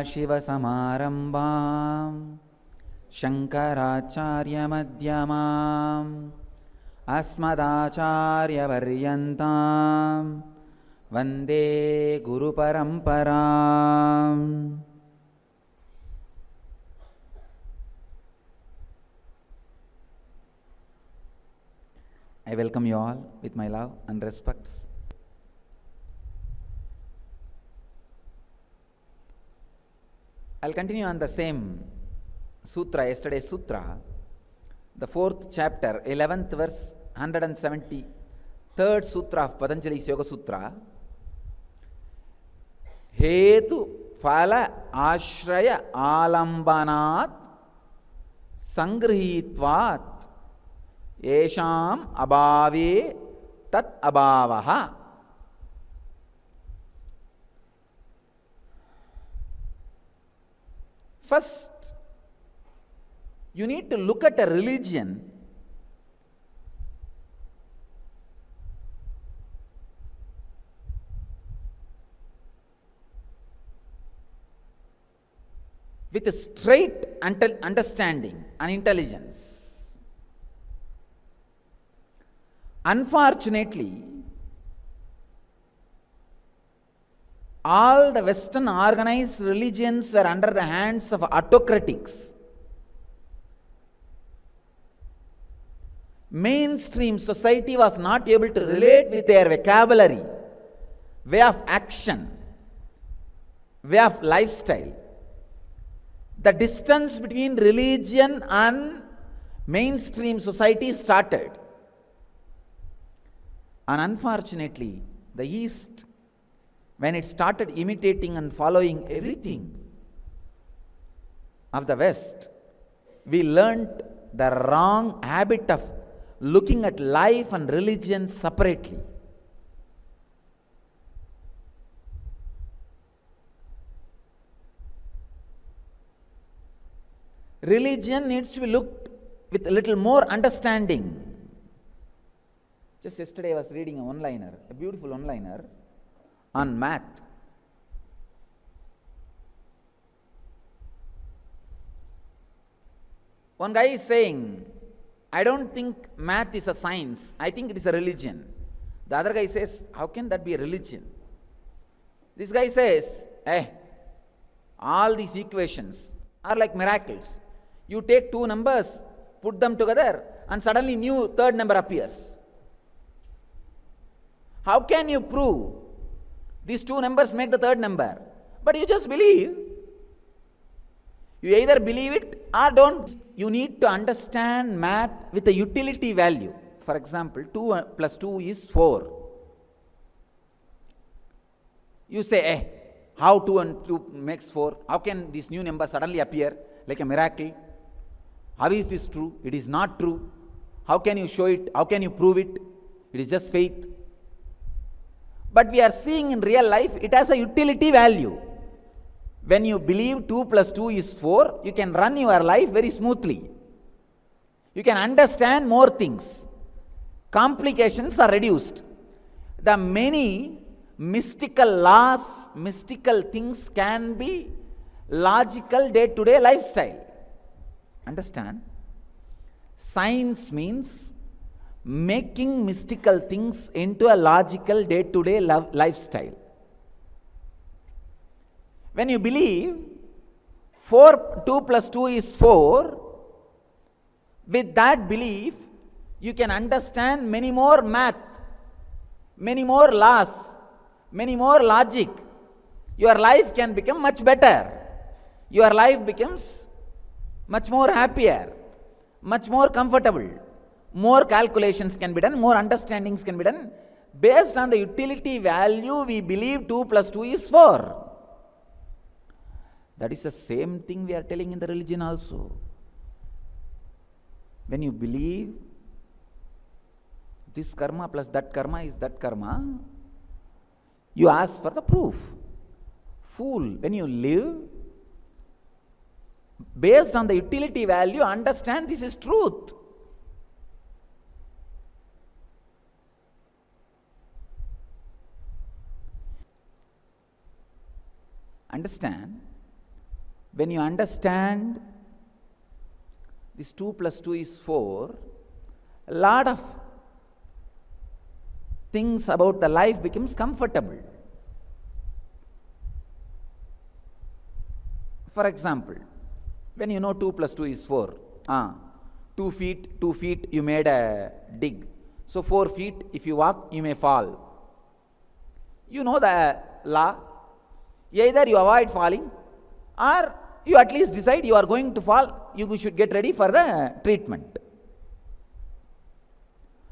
सदाशिवसमारम्भां शङ्कराचार्यमध्यमाम् अस्मदाचार्यपर्यन्तां वन्दे गुरुपरम्पराम्. I welcome you all with my love and respects. I'll continue on the same sutra, yesterday's sutra, the 4th chapter, 11th verse, 173rd sutra of Patanjali Yoga Sutra. Hetu phala ashraya alambanat sangrihitvat yesham abhave tat abhavaha. First, you need to look at a religion with a straight understanding and intelligence. Unfortunately, all the Western organized religions were under the hands of autocratics. Mainstream society was not able to relate with their vocabulary, way of action, way of lifestyle. The distance between religion and mainstream society started. And unfortunately, the East, when it started imitating and following everything of the West, we learnt the wrong habit of looking at life and religion separately. Religion needs to be looked with a little more understanding. Just yesterday I was reading a one-liner, a beautiful one-liner on math. One guy is saying, I don't think math is a science, I think it is a religion. The other guy says, how can that be a religion? This guy says, all these equations are like miracles. You take two numbers, put them together, and suddenly new third number appears. How can you prove these two numbers make the third number? But you just believe. You either believe it or don't. You need to understand math with a utility value. For example, 2 plus 2 is 4. You say, how 2 and 2 makes 4? How can this new number suddenly appear like a miracle? How is this true? It is not true. How can you show it? How can you prove it? It is just faith. But we are seeing in real life, it has a utility value. When you believe 2 plus 2 is 4, you can run your life very smoothly. You can understand more things. Complications are reduced. The many mystical laws, mystical things can be logical day-to-day lifestyle. Understand? Science means making mystical things into a logical day-to-day lifestyle. When you believe 2 plus 2 is 4, with that belief, you can understand many more math, many more laws, many more logic. Your life can become much better. Your life becomes much more happier, much more comfortable. More calculations can be done, more understandings can be done. Based on the utility value, we believe 2 plus 2 is 4. That is the same thing we are telling in the religion also. When you believe this karma plus that karma is that karma, you ask for the proof. Fool, when you live based on the utility value, understand this is truth. Understand, When you understand this 2 plus 2 is 4, a lot of things about the life becomes comfortable. For example, when you know 2 plus 2 is 4, 2 feet you made a dig. So 4 feet, if you walk, you may fall. You know the law. Either you avoid falling, or you at least decide you are going to fall, you should get ready for the treatment.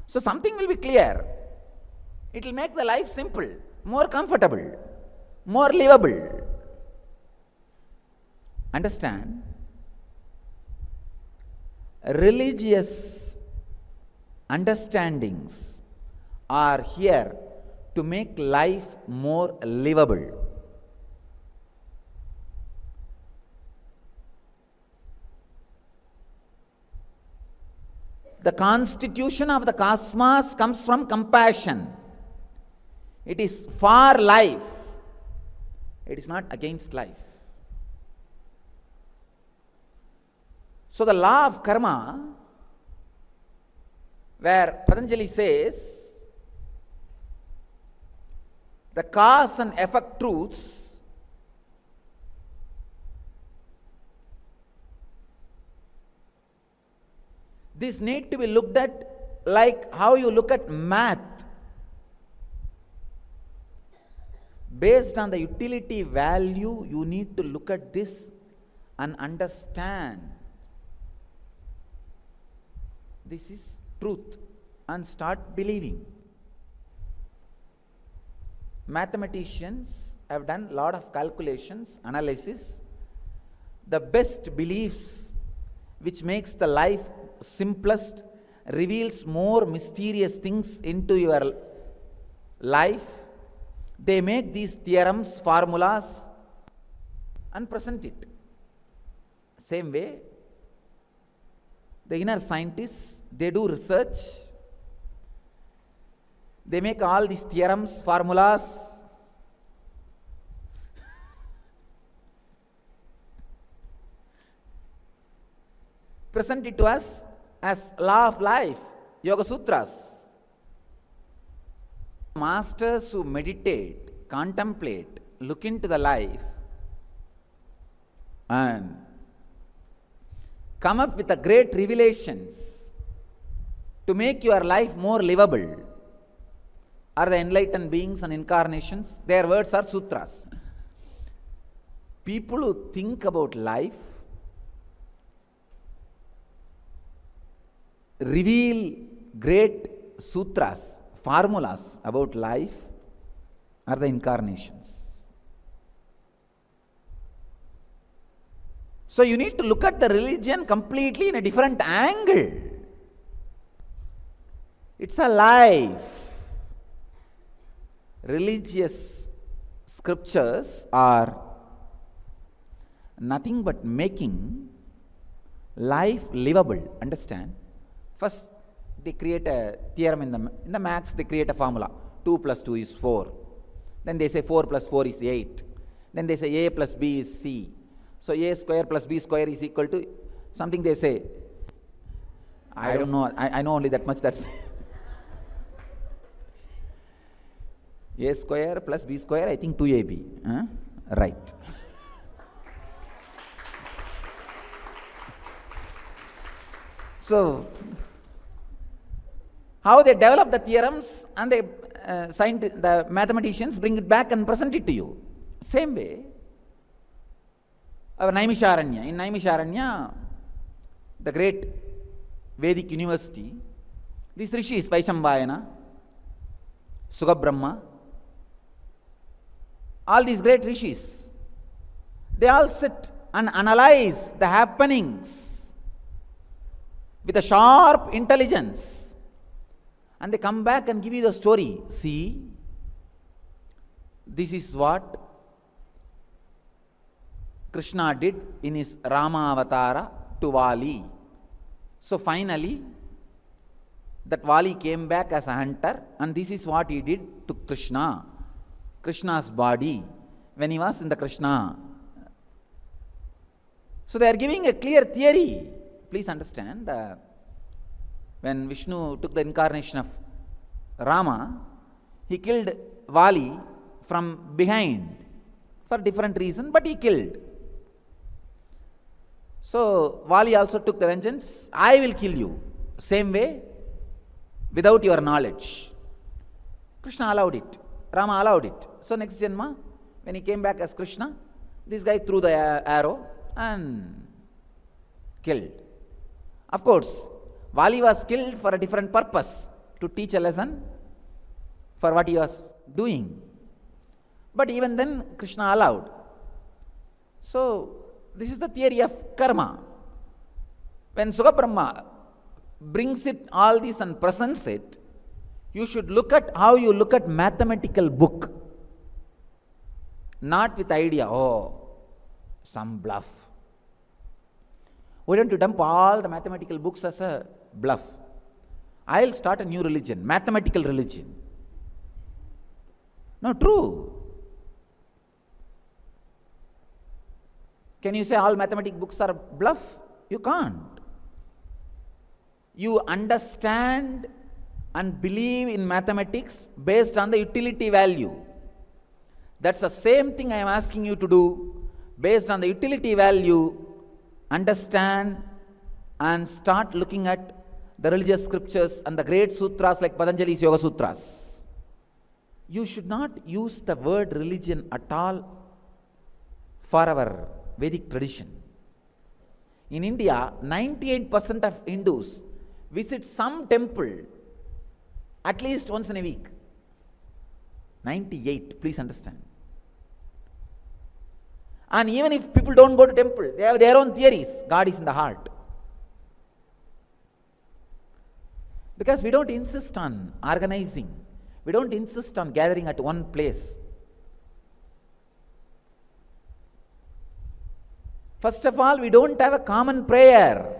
So something will be clear. It will make the life simple, more comfortable, more livable. Understand? Religious understandings are here to make life more livable. The constitution of the cosmos comes from compassion. It is for life. It is not against life. So the law of karma, where Patanjali says, the cause and effect truths this need to be looked at like how you look at math. Based on the utility value, you need to look at this and understand this is truth and start believing. Mathematicians have done a lot of calculations, analysis. The best beliefs which makes the life simplest, reveals more mysterious things into your life. They make these theorems, formulas and present it. Same way, the inner scientists, they do research. They make all these theorems, formulas. Present it to us as law of life, Yoga Sutras. Masters who meditate, contemplate, look into the life and come up with the great revelations to make your life more livable are the enlightened beings and incarnations. Their words are sutras. People who think about life reveal great sutras, formulas about life are the incarnations. So you need to look at the religion completely in a different angle. It's a life. Religious scriptures are nothing but making life livable. Understand? First, they create a theorem in the maths, they create a formula. 2 plus 2 is 4. Then they say 4 plus 4 is 8. Then they say A plus B is C. So A square plus B square is equal to something they say. I don't know. I know only that much. That's A square plus B square, I think 2AB. Right. So, how they develop the theorems and the mathematicians bring it back and present it to you. Same way, our Naimisharanya. In Naimisharanya, the great Vedic university, these rishis, Vaishambhayana, Sugabrahma, all these great rishis, they all sit and analyze the happenings with a sharp intelligence. And they come back and give you the story. See, this is what Krishna did in his Rama Avatara to Vali. So finally, that Vali came back as a hunter, and this is what he did to Krishna, Krishna's body, when he was in the Krishna So they are giving a clear theory. Please understand, when Vishnu took the incarnation of Rama, he killed Vali from behind for different reason, but he killed. So Vali also took the vengeance. I will kill you. Same way, without your knowledge. Krishna allowed it. Rama allowed it. So next Janma, when he came back as Krishna, this guy threw the arrow and killed. Of course, Vali was killed for a different purpose, to teach a lesson for what he was doing. But even then, Krishna allowed. So, this is the theory of karma. When Sugabrahma brings it, all this, and presents it, you should look at how you look at mathematical book. Not with idea, oh, some bluff. Why don't you dump all the mathematical books as a bluff? I'll start a new religion, mathematical religion. No, true. Can you say all mathematical books are bluff? You can't. You understand and believe in mathematics based on the utility value. That's the same thing I am asking you to do. Based on the utility value, understand and start looking at the religious scriptures and the great sutras like Patanjali's Yoga Sutras. You should not use the word religion at all for our Vedic tradition. In India, 98% of Hindus visit some temple at least once in a week. 98, please understand. And even if people don't go to temple, they have their own theories. God is in the heart. Because we don't insist on organizing. We don't insist on gathering at one place. First of all, we don't have a common prayer.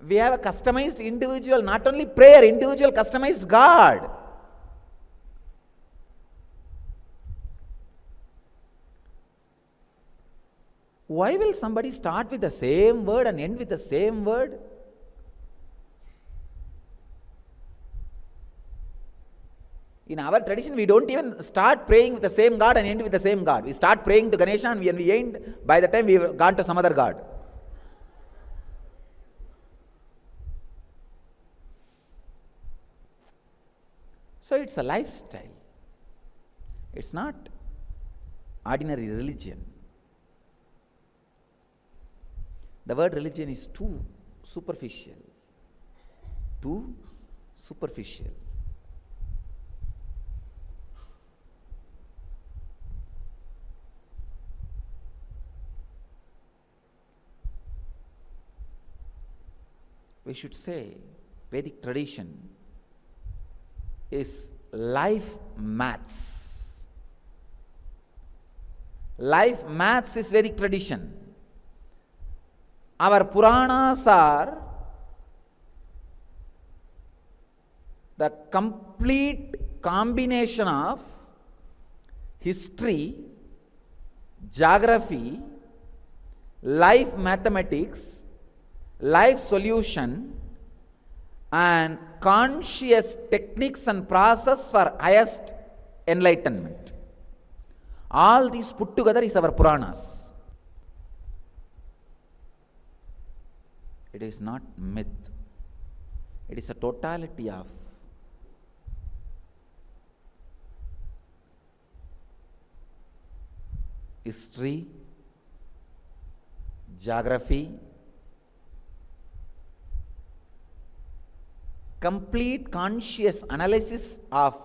We have a customized individual, not only prayer, individual customized God. Why will somebody start with the same word and end with the same word? In our tradition, we don't even start praying with the same God and end with the same God. We start praying to Ganesha and we end, by the time we've gone to some other God. So it's a lifestyle. It's not ordinary religion. The word religion is too superficial. Too superficial. We should say Vedic tradition is life maths. Life maths is Vedic tradition. Our Puranas are the complete combination of history, geography, life mathematics, life solution, and conscious techniques and process for highest enlightenment. All these put together is our Puranas. It is not myth. It is a totality of history, geography, complete conscious analysis of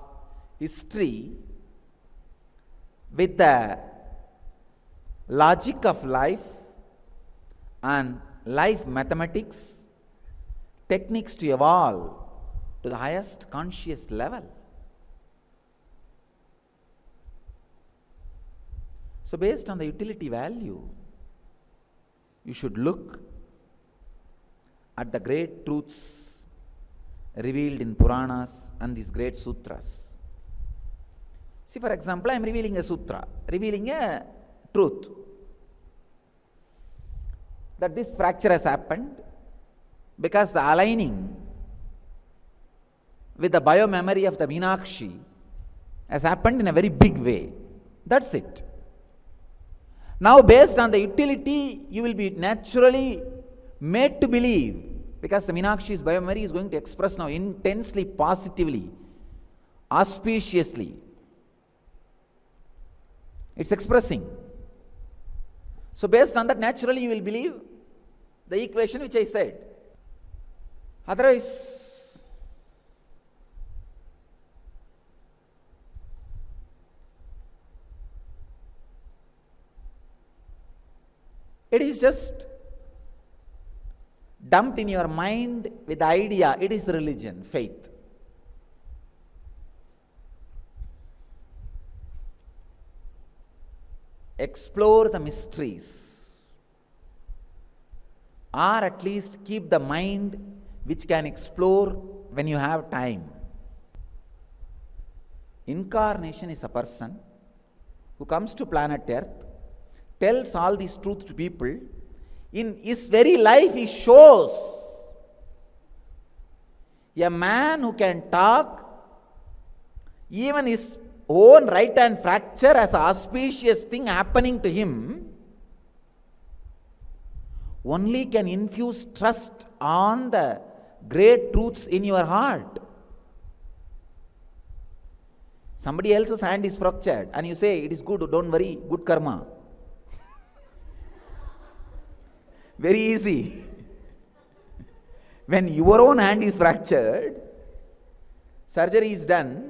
history with the logic of life and life mathematics, techniques to evolve to the highest conscious level. So based on the utility value, you should look at the great truths revealed in Puranas and these great sutras. See, for example, I am revealing a sutra, revealing a truth, that this fracture has happened because the aligning with the biomemory of the Meenakshi has happened in a very big way. That's it. Now, based on the utility, you will be naturally made to believe, because the Meenakshi's biomemory is going to express now intensely, positively, auspiciously. It's expressing. So, based on that, naturally you will believe the equation which I said. Otherwise, it is just dumped in your mind with the idea, it is religion, faith. Explore the mysteries, or at least keep the mind which can explore when you have time. Incarnation is a person who comes to planet Earth, tells all these truths to people. In his very life, he shows a man who can talk, even his own right hand fracture as an auspicious thing happening to him, only can infuse trust on the great truths in your heart. Somebody else's hand is fractured and you say, it is good, don't worry, good karma. Very easy. When your own hand is fractured, surgery is done,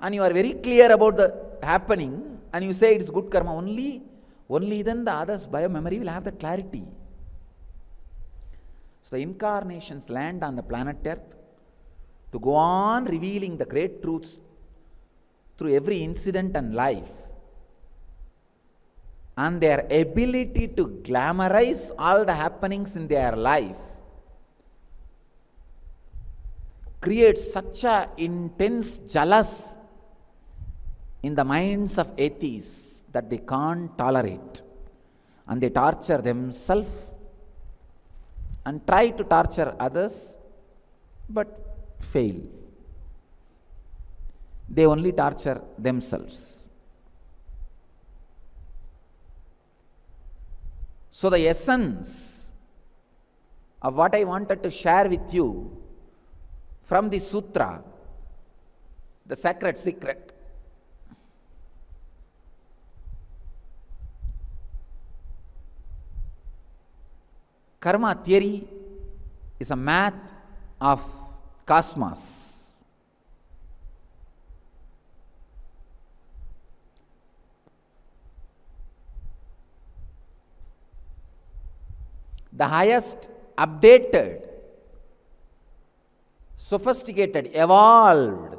and you are very clear about the happening, and you say it is good karma, only then the other's biomemory will have the clarity. So the incarnations land on the planet Earth to go on revealing the great truths through every incident and life. And their ability to glamorize all the happenings in their life creates such an intense jealous in the minds of atheists that they can't tolerate, and they torture themselves and try to torture others, but fail. They only torture themselves. So the essence of what I wanted to share with you from the sutra, the sacred secret, karma theory is a math of cosmos. The highest, updated, sophisticated, evolved,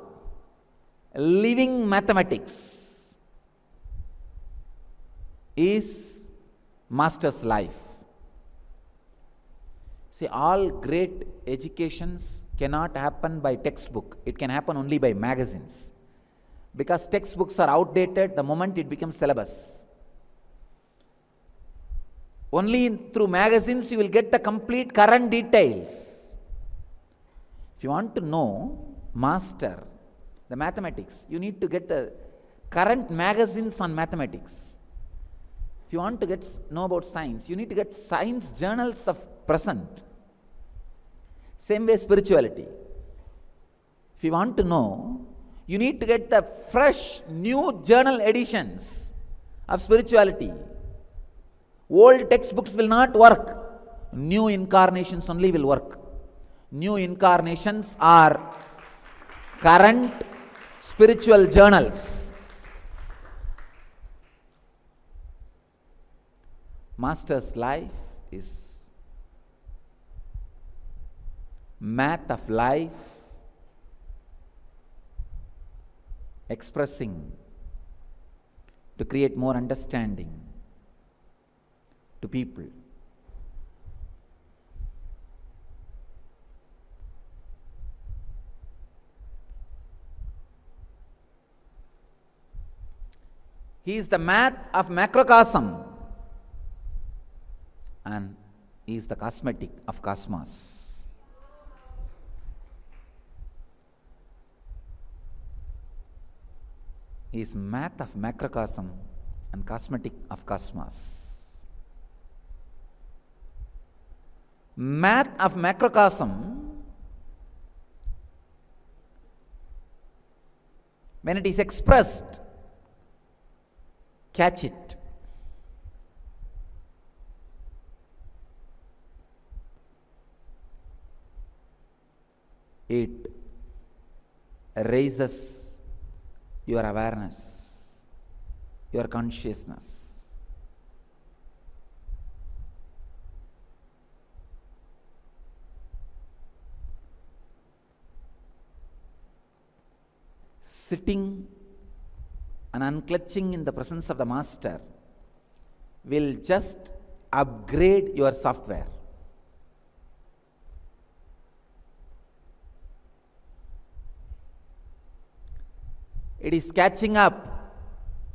living mathematics is master's life. See, all great educations cannot happen by textbook. It can happen only by magazines. Because textbooks are outdated the moment it becomes syllabus. Only through magazines you will get the complete current details. If you want to know, master the mathematics, you need to get the current magazines on mathematics. If you want to know about science, you need to get science journals of present. Same way spirituality. If you want to know, you need to get the fresh new journal editions of spirituality. Old textbooks will not work. New incarnations only will work. New incarnations are current spiritual journals. Master's life is math of life, expressing to create more understanding to people. He is the math of macrocosm, and he is the cosmetic of cosmos. He is math of macrocosm and cosmetic of cosmos. Math of macrocosm, when it is expressed, catch it. It raises your awareness, your consciousness. Sitting and unclutching in the presence of the Master will just upgrade your software. It is catching up,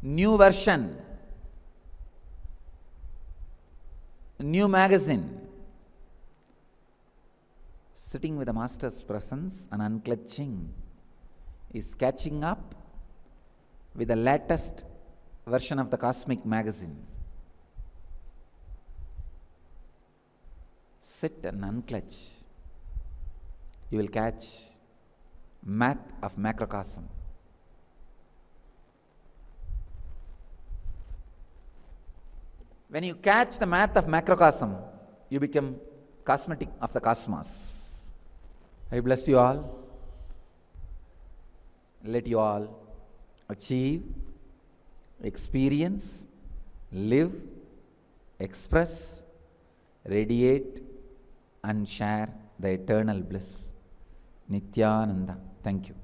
new version, new magazine. Sitting with the Master's presence and unclutching is catching up with the latest version of the cosmic magazine. Sit and unclutch. You will catch math of macrocosm. When you catch the math of macrocosm, you become cosmetic of the cosmos. I bless you all. Let you all achieve, experience, live, express, radiate, and share the eternal bliss. Nithyananda. Thank you.